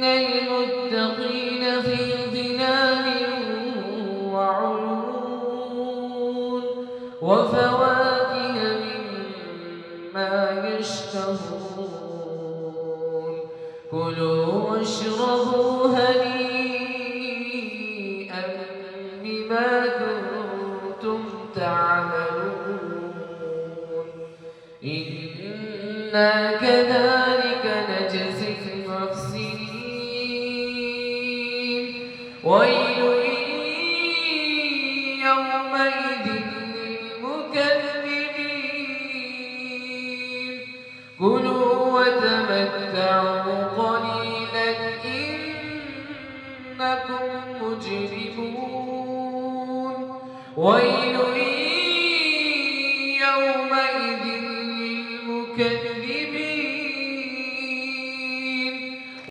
المتقين في ظلال وعيون وفواكه مما يشتهون كلوا واشربوا هنيئا بما كنتم تعملون إنا كذلك نجزي المحسنين ويل يومئذ للمكذبين كلوا وتمتعوا قليلا إنكم مجرمون ويل